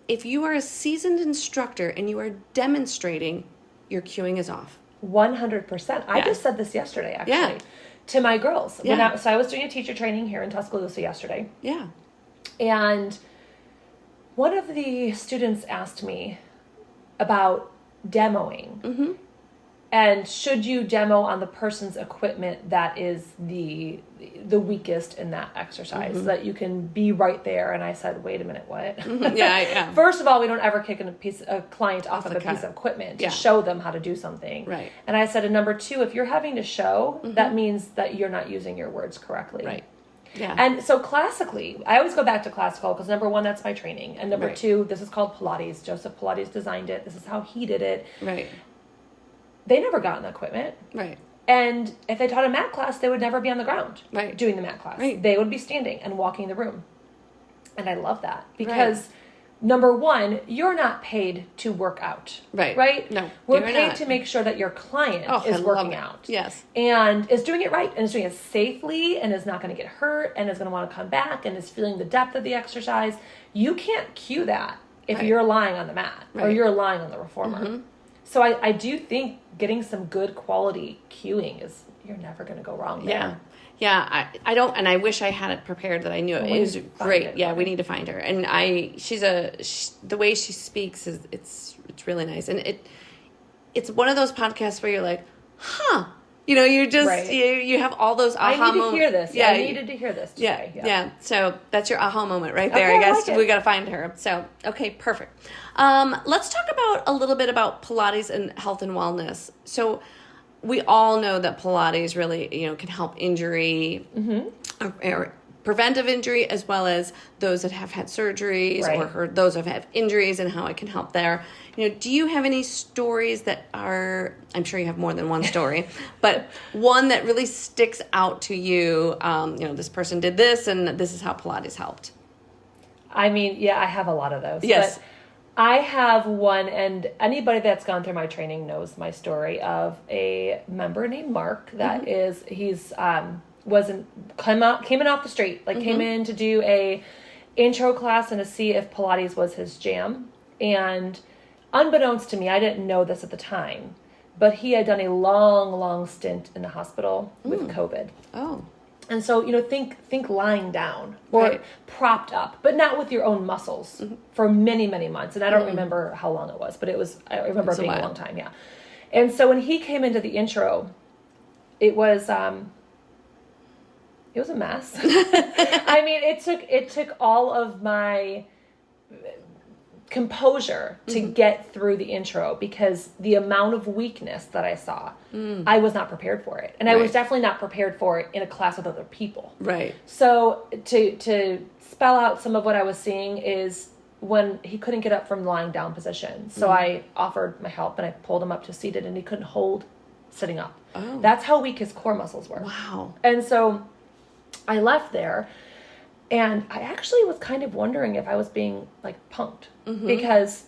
if you are a seasoned instructor and you are demonstrating, your cueing is off. 100%. I just said this yesterday, actually, to my girls. So I was doing a teacher training here in Tuscaloosa yesterday. Yeah. And one of the students asked me about demoing. And should you demo on the person's equipment that is the weakest in that exercise, so that you can be right there? And I said, wait a minute, what? First of all, we don't ever kick a client off of a piece of equipment to show them how to do something. Right. And I said, and number two, if you're having to show, that means that you're not using your words correctly. Right. Yeah. And so classically, I always go back to classical because number one, that's my training. And number two, this is called Pilates. Joseph Pilates designed it. This is how he did it. Right. They never got in the equipment. Right. And if they taught a mat class, they would never be on the ground doing the mat class. Right. They would be standing and walking the room. And I love that because number one, you're not paid to work out. Right? No. We're paid to make sure that your client is working out. Yes. And is doing it right and is doing it safely and is not going to get hurt and is going to want to come back and is feeling the depth of the exercise. You can't cue that if you're lying on the mat or you're lying on the reformer. So I do think getting some good quality cueing you're never going to go wrong there. Yeah, I don't, and I wish I had it prepared that I knew it. It is great. We need to find her. And the way she speaks it's really nice. And it's one of those podcasts where you're like, huh. You just, you have all those aha moments. I need to hear this. I needed to hear this today. Yeah. So that's your aha moment right there. I guess we got to find her. So, okay, perfect. Let's talk a little bit about Pilates and health and wellness. So we all know that Pilates really, can help injury, or preventive injury, as well as those that have had surgeries or those that have injuries and how it can help there. Do you have any stories that I'm sure you have more than one story, but one that really sticks out to you? This person did this and this is how Pilates helped. I mean, yeah, I have a lot of those. Yes. But I have one, and anybody that's gone through my training knows my story of a member named Mark that is, he's, came in off the street, like came in to do a intro class and to see if Pilates was his jam. And unbeknownst to me, I didn't know this at the time, but he had done a long stint in the hospital with COVID. Oh. And so, think lying down or propped up, but not with your own muscles for many, many months. And I don't remember how long it was, but I remember it being a long time. Yeah. And so when he came into the intro, it was a mess. I mean, it took all of my composure to get through the intro because the amount of weakness that I saw, I was not prepared for it. And I was definitely not prepared for it in a class with other people. Right. So to spell out some of what I was seeing is when he couldn't get up from lying down position. So I offered my help and I pulled him up to seated and he couldn't hold sitting up. Oh. That's how weak his core muscles were. Wow. And so I left there and I actually was kind of wondering if I was being like punked because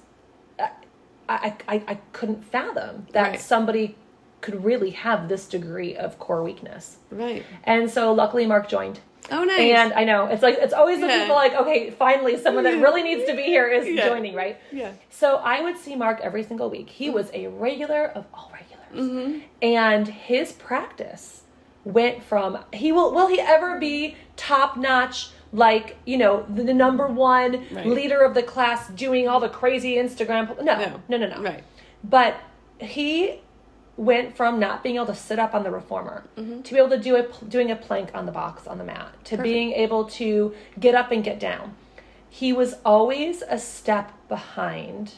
I couldn't fathom that somebody could really have this degree of core weakness. Right. And so luckily Mark joined. Oh, nice. And I know it's always the people like, okay, finally someone that really needs to be here is joining, right? Yeah. So I would see Mark every single week. He was a regular of all regulars. And his practice went from, will he ever be top notch, like, the number one leader of the class doing all the crazy Instagram? No. Right. But he went from not being able to sit up on the reformer to be able to doing a plank on the box on the mat to being able to get up and get down. He was always a step behind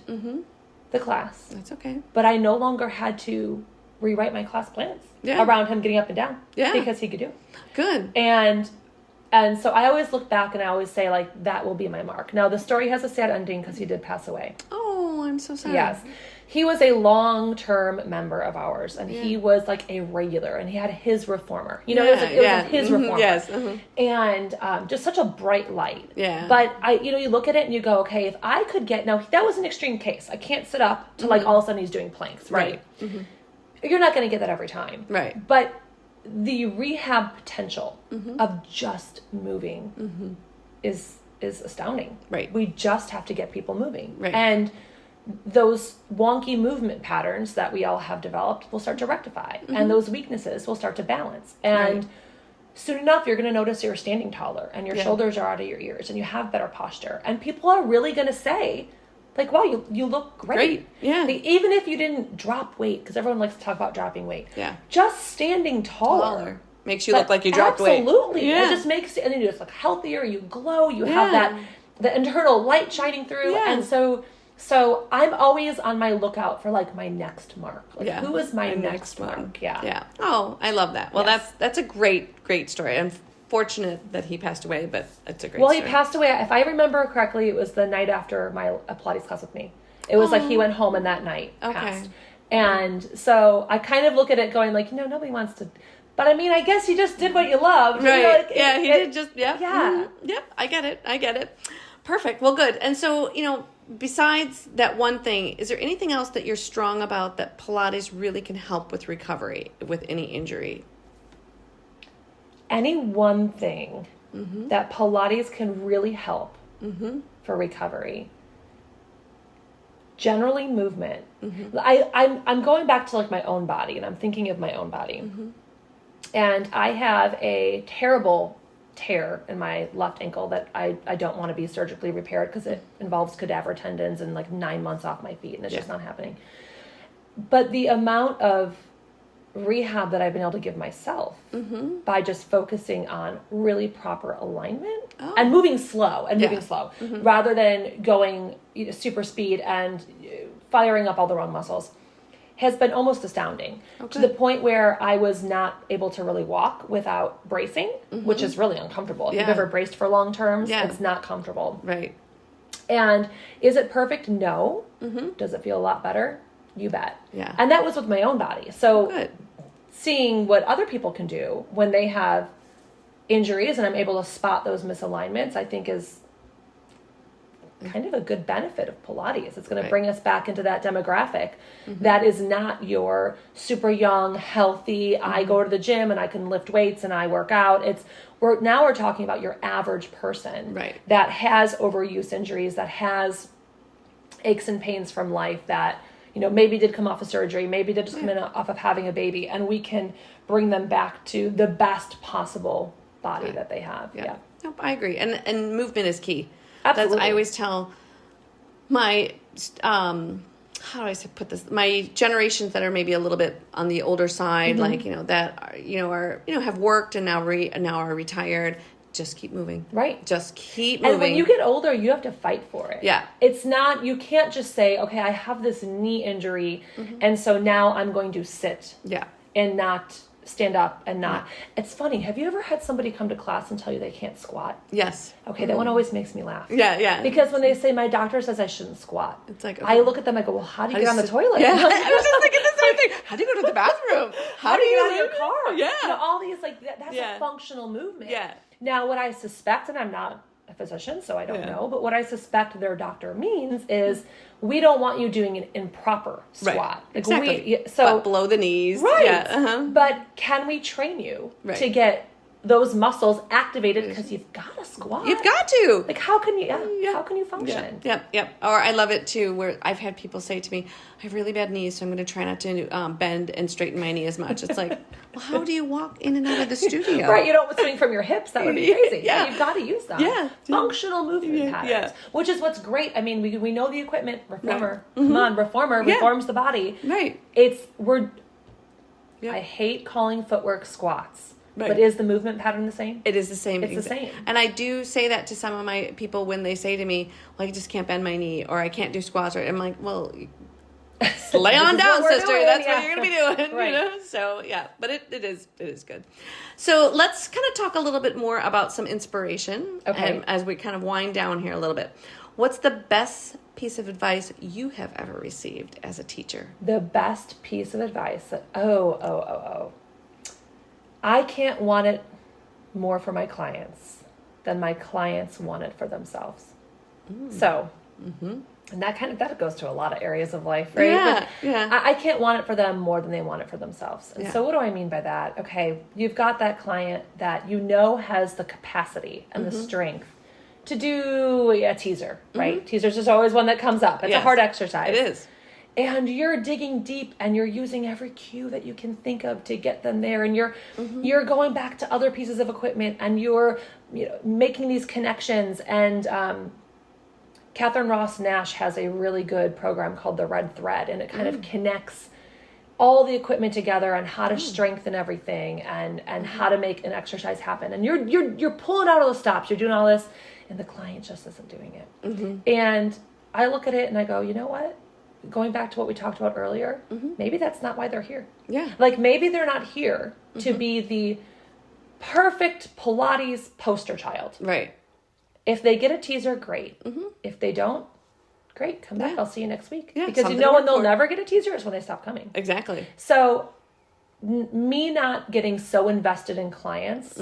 the class. That's okay. But I no longer had to rewrite my class plans around him getting up and down because he could do it. Good. And so I always look back and I always say, like, that will be my mark. Now, the story has a sad ending because he did pass away. Oh, I'm so sorry. Yes. He was a long-term member of ours, and he was like a regular, and he had his reformer. It was his reformer. Yes. And just such a bright light. Yeah. But you look at it and you go, okay, if I could now that was an extreme case. I can't sit up to like all of a sudden he's doing planks, right? You're not going to get that every time. Right. But the rehab potential of just moving is astounding. Right. We just have to get people moving. Right. And those wonky movement patterns that we all have developed will start to rectify. And those weaknesses will start to balance. And soon enough, you're going to notice you're standing taller and your shoulders are out of your ears and you have better posture. And people are really going to say, like, wow, you look great. Yeah. Like, even if you didn't drop weight, because everyone likes to talk about dropping weight. Yeah. Just standing taller. Makes you look like you dropped weight. Absolutely. It just makes, and then you just look healthier, you glow, you have the internal light shining through. Yeah. And so I'm always on my lookout for like my next mark. Like, who is my next mark? Yeah. Yeah. Oh, I love that. Well, that's a great story. I'm fortunate that he passed away, but it's a great story. Well, he passed away, if I remember correctly, it was the night after my Pilates class with me. It was like he went home and that night passed. And so I kind of look at it going like, nobody wants to, but I mean, I guess you just did what you loved. Right. He did just, Yeah. Yep. I get it. Perfect. Well, good. And so, besides that one thing, is there anything else that you're strong about that Pilates really can help with recovery with any injury? Any one thing that Pilates can really help for recovery. Generally movement. I'm going back to like my own body, and I'm thinking of my own body. And I have a terrible tear in my left ankle that I don't want to be surgically repaired because it involves cadaver tendons and like 9 months off my feet, and it's just not happening. But the amount of rehab that I've been able to give myself by just focusing on really proper alignment and moving slow rather than going super speed and firing up all the wrong muscles has been almost astounding to the point where I was not able to really walk without bracing, which is really uncomfortable. If you've ever braced for long terms, it's not comfortable. Right. And is it perfect? No. Does it feel a lot better? You bet. Yeah. And that was with my own body. So seeing what other people can do when they have injuries and I'm able to spot those misalignments, I think is kind of a good benefit of Pilates. It's going to bring us back into that demographic that is not your super young, healthy, I go to the gym and I can lift weights and I work out. We're talking about your average person that has overuse injuries, that has aches and pains from life, that maybe did come off of surgery, maybe did just come in off of having a baby, and we can bring them back to the best possible body that they have. Yeah. Nope, I agree. And movement is key. Absolutely. I always tell my, how do I put this? My generations that are maybe a little bit on the older side, like, that are, have worked and now are retired. Just keep moving. Right. Just keep moving. And when you get older, you have to fight for it. Yeah. It's not, you can't just say, okay, I have this knee injury, and so now I'm going to sit. Yeah. And not stand up and not. It's funny. Have you ever had somebody come to class and tell you they can't squat? Yes. Okay, that one always makes me laugh. Yeah. Because when they say, my doctor says I shouldn't squat, it's like, I look at them, I go, well, how do you get on the toilet? Yeah. I was just thinking the same thing. How do you go to the bathroom? How do you get out of your car? Yeah. All these, that's a functional movement. Yeah. Now, what I suspect, and I'm not a physician, so I don't know, but what I suspect their doctor means is we don't want you doing an improper squat. Right. Exactly. So but below the knees. Right. Yeah. But can we train you to get those muscles activated? Because you've got to squat. You've got to. Like, how can you function? Yep. Or I love it too, where I've had people say to me, I have really bad knees, so I'm going to try not to bend and straighten my knee as much. It's like, well, how do you walk in and out of the studio? Right, you don't swing from your hips. That would be crazy. Yeah. You've got to use them. Yeah. Functional movement patterns, which is what's great. I mean, we know the equipment. Reformer. Come on, Reformer reforms the body. Right. I hate calling footwork squats. Right. But is the movement pattern the same? It is the same. It's the same. And I do say that to some of my people when they say to me, well, I just can't bend my knee or I can't do squats. Or I'm like, well, lay on down, sister. That's what you're going to be doing. Right. So, yeah, but it is good. So let's kind of talk a little bit more about some inspiration as we kind of wind down here a little bit. What's the best piece of advice you have ever received as a teacher? The best piece of advice? I can't want it more for my clients than my clients want it for themselves. So, and that goes to a lot of areas of life, right? Yeah. I can't want it for them more than they want it for themselves. And so what do I mean by that? Okay, you've got that client that has the capacity and the strength to do a teaser, right? Teasers is always one that comes up. It's a hard exercise. It is. And you're digging deep and you're using every cue that you can think of to get them there. And you're going back to other pieces of equipment and you're making these connections. And Catherine Ross Nash has a really good program called The Red Thread. And it kind of connects all the equipment together and how to strengthen everything and how to make an exercise happen. And you're pulling out all the stops. You're doing all this. And the client just isn't doing it. And I look at it and I go, you know what? Going back to what we talked about earlier, maybe that's not why they're here. Yeah. Like maybe they're not here to be the perfect Pilates poster child. Right. If they get a teaser, great. If they don't, great. Come back. I'll see you next week. Yeah, because when they'll never get a teaser is when they stop coming. Exactly. So me not getting so invested in clients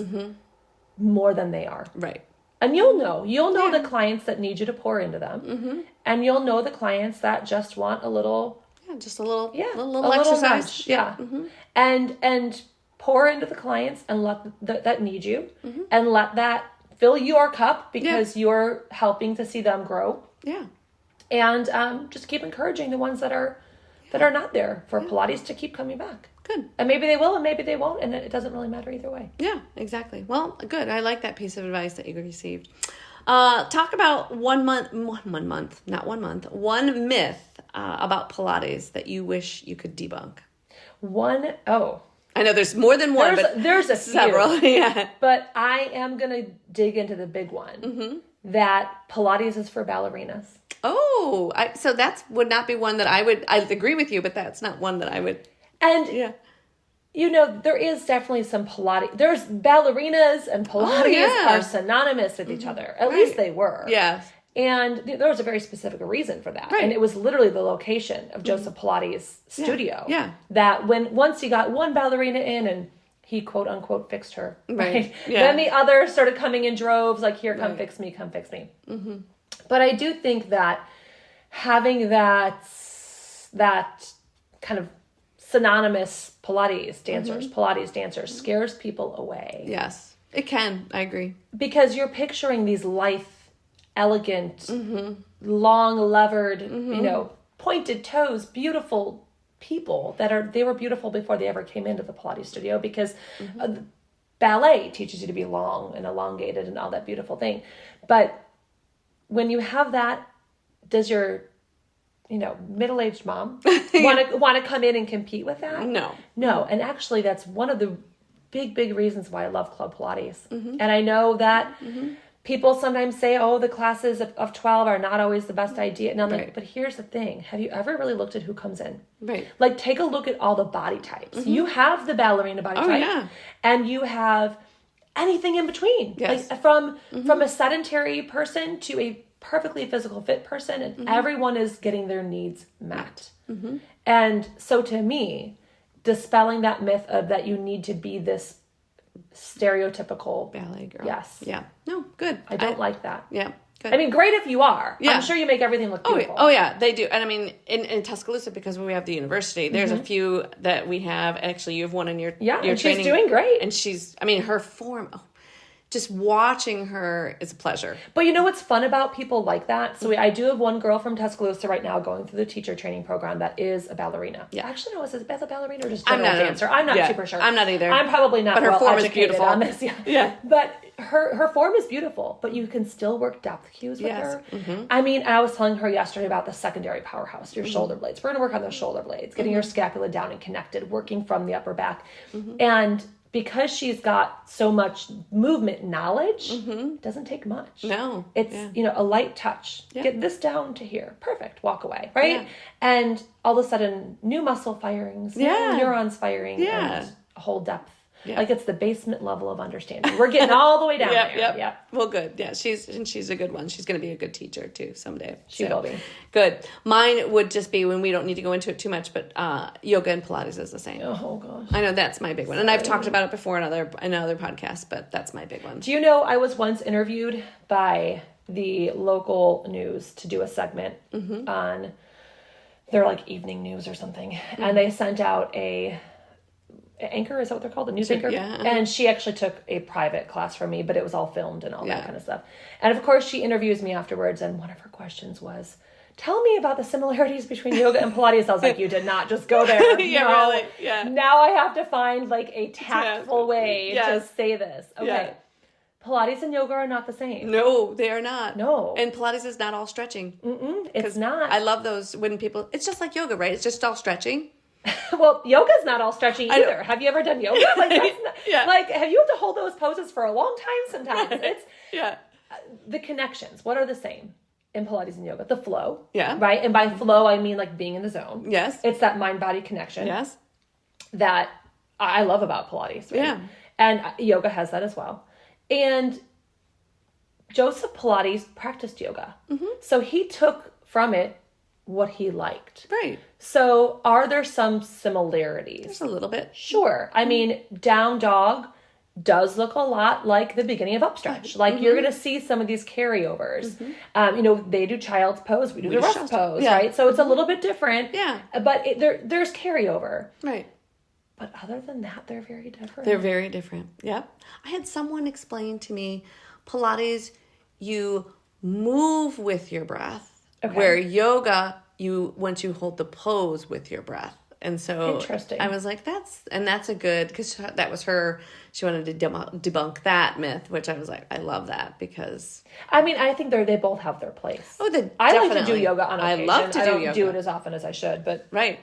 more than they are. Right. And you'll know the clients that need you to pour into them. And you'll know the clients that just want a little, little exercise. Little and pour into the clients and let that need you and let that fill your cup because you're helping to see them grow. Yeah. And just keep encouraging the ones that are not there for Pilates to keep coming back. Good. And maybe they will and maybe they won't, and it doesn't really matter either way. Yeah, exactly. Well, good. I like that piece of advice that you received. Talk about one myth about Pilates that you wish you could debunk. I know there's more than one, there's a several. Few, yeah. But I am going to dig into the big one, that Pilates is for ballerinas. Oh, so that would not be one that I'd agree with you, but that's not one that I would. And, there is definitely some Pilates. There's ballerinas and Pilates are synonymous with each other. At least they were. Yeah. And there was a very specific reason for that. Right. And it was literally the location of Joseph Pilates' studio. Yeah. That once he got one ballerina in and he quote unquote fixed her. Right. Yeah. Then the others started coming in droves like, here, come fix me, come fix me. But I do think that having that kind of synonymous Pilates dancers scares people away. Yes, it can. I agree. Because you're picturing these lithe, elegant, long levered, pointed toes, beautiful people they were beautiful before they ever came into the Pilates studio, because ballet teaches you to be long and elongated and all that beautiful thing. But when you have that, does your middle-aged mom want to come in and compete with that? No. And actually, that's one of the big reasons why I love Club Pilates. And I know that people sometimes say, oh, the classes of 12 are not always the best idea. And I'm like, but here's the thing. Have you ever really looked at who comes in? Right. Like, take a look at all the body types. You have the ballerina body type. Yeah. And you have anything in between. Yes. Like, from a sedentary person to a perfectly physical fit person, and everyone is getting their needs met. And so to me, dispelling that myth of that you need to be this stereotypical ballet girl. Yes. Yeah. No, good. I don't like that. Yeah. Good. I mean, great if you are. Yeah. I'm sure you make everything look beautiful. Oh yeah, they do. And I mean, in Tuscaloosa, because we have the university, there's a few that we have. Actually, you have one in your and training. She's doing great. And her form, just watching her is a pleasure. But you know what's fun about people like that? So I do have one girl from Tuscaloosa right now going through the teacher training program that is a ballerina. Yeah. Actually, no, is it a ballerina or just a dancer? I'm not super sure. I'm not either. I'm probably not. But her form is beautiful on this. Yeah. But her form is beautiful, but you can still work depth cues with her. I mean, I was telling her yesterday about the secondary powerhouse, your shoulder blades. We're going to work on those shoulder blades, getting your scapula down and connected, working from the upper back. And because she's got so much movement knowledge, it doesn't take much. No. It's, a light touch. Yeah. Get this down to here. Perfect. Walk away. Right? Yeah. And all of a sudden, new muscle firings, new neurons firing, and a whole depth. Yeah. Like, it's the basement level of understanding. We're getting all the way down there. Yeah. Well, good. Yeah, she's a good one. She's going to be a good teacher too someday. She will be. Good. Mine would just be, when we don't need to go into it too much, but yoga and Pilates is the same. Oh gosh. I know that's my big one, and I've talked about it before in other podcasts, but that's my big one. Do you know I was once interviewed by the local news to do a segment on their evening news or something, and they sent out a anchor, is that what they're called? A news anchor? Yeah. And she actually took a private class from me, but it was all filmed and all that kind of stuff. And of course, she interviews me afterwards, and one of her questions was, tell me about the similarities between yoga and Pilates. I was like, you did not just go there. Really? Yeah. Now I have to find a tactful way to say this. Okay. Yeah. Pilates and yoga are not the same. No, they are not. No. And Pilates is not all stretching. It's not. I love those when people, it's just like yoga, right? It's just all stretching. Well, yoga's not all stretching either. Have you ever done yoga? That's not, have you had to hold those poses for a long time sometimes? It's the connections. What are the same in Pilates and yoga? The flow. Yeah. Right? And by flow, I mean being in the zone. Yes. It's that mind-body connection. Yes. That I love about Pilates. Right? Yeah. And yoga has that as well. And Joseph Pilates practiced yoga. So he took from it what he liked. Right. So are there some similarities? There's a little bit. Sure. I mean, down dog does look a lot like the beginning of upstretch. You're going to see some of these carryovers. They do child's pose. We do the rest pose, right? So it's a little bit different. Yeah. But there's carryover. Right. But other than that, they're very different. They're very different. Yep. I had someone explain to me, Pilates, you move with your breath. Okay. Where yoga, once you hold the pose with your breath. And so interesting. I was like, that's a good, because that was her, she wanted to debunk that myth, which I was like, I love that, because. I mean, I think they both have their place. Oh, I like to do yoga on occasion. I love to do yoga. I don't do it as often as I should, but. Right.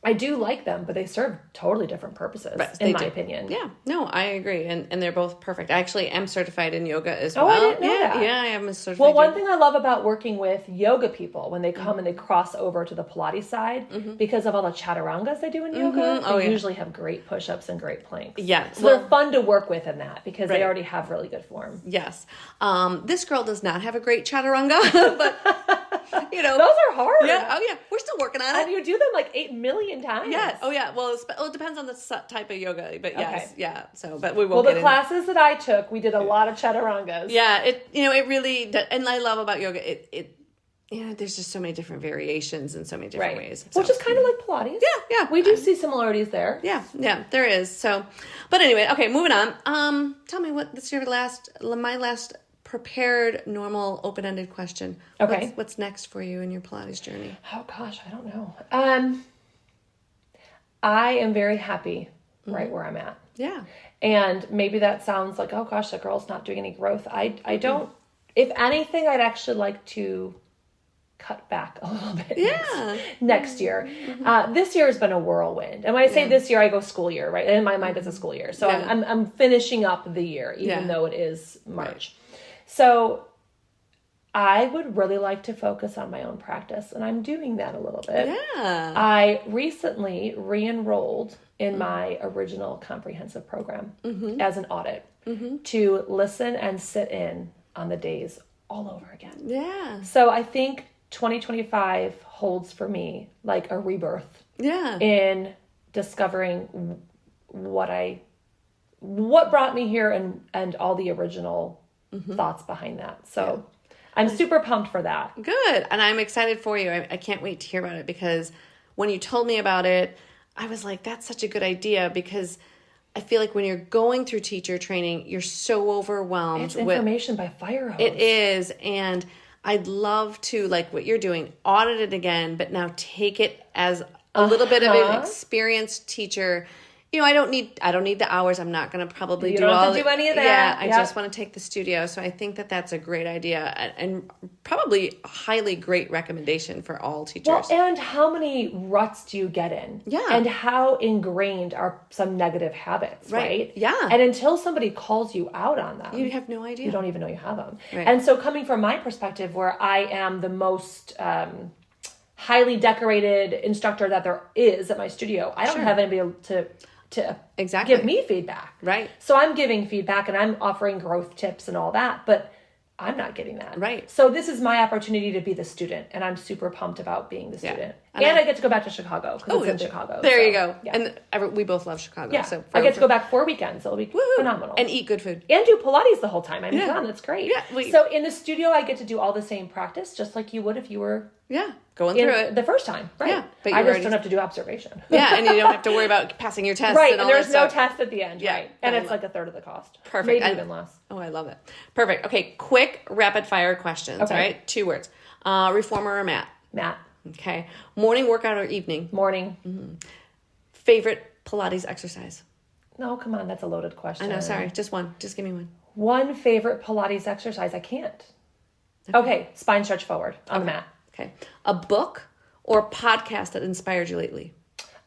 I do like them, but they serve totally different purposes, in my opinion. Yeah, no, I agree. And they're both perfect. I actually am certified in yoga as well. Oh, I didn't know that. Yeah, I am a certified. Well, one thing I love about working with yoga people, when they come and they cross over to the Pilates side, because of all the chaturangas they do in yoga, they usually have great push-ups and great planks. Yeah. So they're fun to work with in that, because they already have really good form. Yes. This girl does not have a great chaturanga, but You know, those are hard. Yeah. Oh, yeah. We're still working on it. And you do them like 8 million times. Yeah. Oh, yeah. Well, it depends on the type of yoga, but yes. Okay. Yeah. So, but we won't Well, get the classes that I took, we did a lot of chaturangas. Yeah. It really, and I love about yoga, there's just so many different variations and so many different ways. So. Which is kind of like Pilates. Yeah. We do see similarities there. Yeah, there is. So, but anyway, okay, moving on. Tell me what's my last prepared, normal, open-ended question. Okay. What's next for you in your Pilates journey? Oh gosh, I don't know. I am very happy right where I'm at. Yeah. And maybe that sounds like, oh gosh, the girl's not doing any growth. I don't, if anything, I'd actually like to cut back a little bit next year. This year has been a whirlwind. And when I say this year, I go school year, right? In my mind, it's a school year. So I'm finishing up the year, even though it is March. Right. So I would really like to focus on my own practice, and I'm doing that a little bit. Yeah. I recently re-enrolled in my original comprehensive program as an audit to listen and sit in on the days all over again. Yeah. So I think 2025 holds for me like a rebirth. Yeah. In discovering what brought me here and all the original thoughts behind that. So I'm super pumped for that. Good. And I'm excited for you. I can't wait to hear about it, because when you told me about it, I was like, that's such a good idea, because I feel like when you're going through teacher training, you're so overwhelmed. It's information by fire hose. It is. And I'd love to, like what you're doing, audit it again, but now take it as a little bit of an experienced teacher. You know, I don't need the hours. I'm not going to probably do any of that. Yeah, I just want to take the studio. So I think that that's a great idea, and probably a highly great recommendation for all teachers. Well, and how many ruts do you get in? Yeah. And how ingrained are some negative habits, right? Yeah. And until somebody calls you out on them, you have no idea. You don't even know you have them. Right. And so coming from my perspective, where I am the most highly decorated instructor that there is at my studio, I don't have anybody to give me feedback. Right. So I'm giving feedback and I'm offering growth tips and all that, but I'm not getting that. Right. So this is my opportunity to be the student, and I'm super pumped about being the student. And I get to go back to Chicago because it's in Chicago. There you go. Yeah. And we both love Chicago. Yeah. So I get to go back 4 weekends. It'll be phenomenal. And eat good food. And do Pilates the whole time. I mean, come on, that's great. Yeah. So in the studio, I get to do all the same practice, just like you would if you were going through it the first time. Right. Yeah. But I just don't have to do observation. And you don't have to worry about passing your test. Right. And all there's that no stuff. test at the end. Yeah. Right. And it's like a third of the cost. Perfect. Maybe even less. Oh, I love it. Perfect. Okay. Quick rapid fire questions. Okay. All right. 2 words. Reformer or mat? Mat. Okay. Morning workout or evening? Morning. Favorite Pilates exercise? No, come on. That's a loaded question. I know. Sorry. Just one. Just give me one. One favorite Pilates exercise. I can't. Okay. Spine stretch forward on the mat. Okay. A book or podcast that inspired you lately?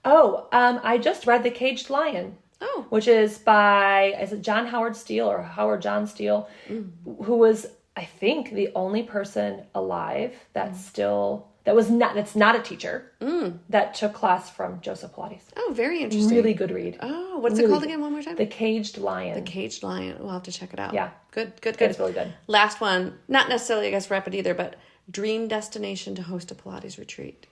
Oh, I just read The Caged Lion. Oh. Which is it John Howard Steele or Howard John Steele, who was, I think, the only person alive that's not a teacher that took class from Joseph Pilates. Oh, very interesting. Really good read. Oh, what's it called again? One more time. The Caged Lion. The Caged Lion. We'll have to check it out. Yeah. Good. It's really good. Last one. Not necessarily, I guess, rapid either, but dream destination to host a Pilates retreat.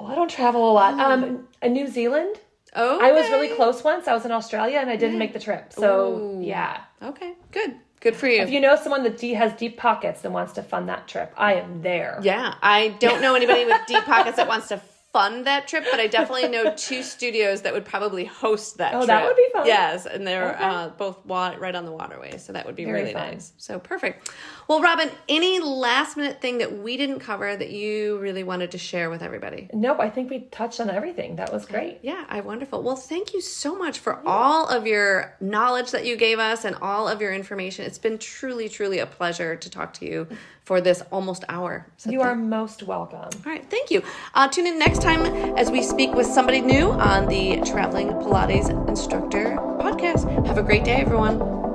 I don't travel a lot. New Zealand. Oh, I was really close once. I was in Australia and I didn't make the trip. So, yeah. Okay, good. Good for you. If you know someone that has deep pockets and wants to fund that trip, I am there. Yeah, I don't know anybody with deep pockets that wants to fund that trip, but I definitely know 2 studios that would probably host that trip. Oh, that would be fun. Yes, and they're both right on the waterway, so that would be Very really fun. nice. So perfect. Well, Robin, any last minute thing that we didn't cover that you really wanted to share with everybody? Nope, I think we touched on everything. That was great. Yeah, wonderful. Well, thank you so much for all of your knowledge that you gave us and all of your information. It's been truly, truly a pleasure to talk to you for this almost hour. So you are most welcome. All right, thank you. Tune in next time as we speak with somebody new on the Traveling Pilates Instructor podcast. Have a great day, everyone.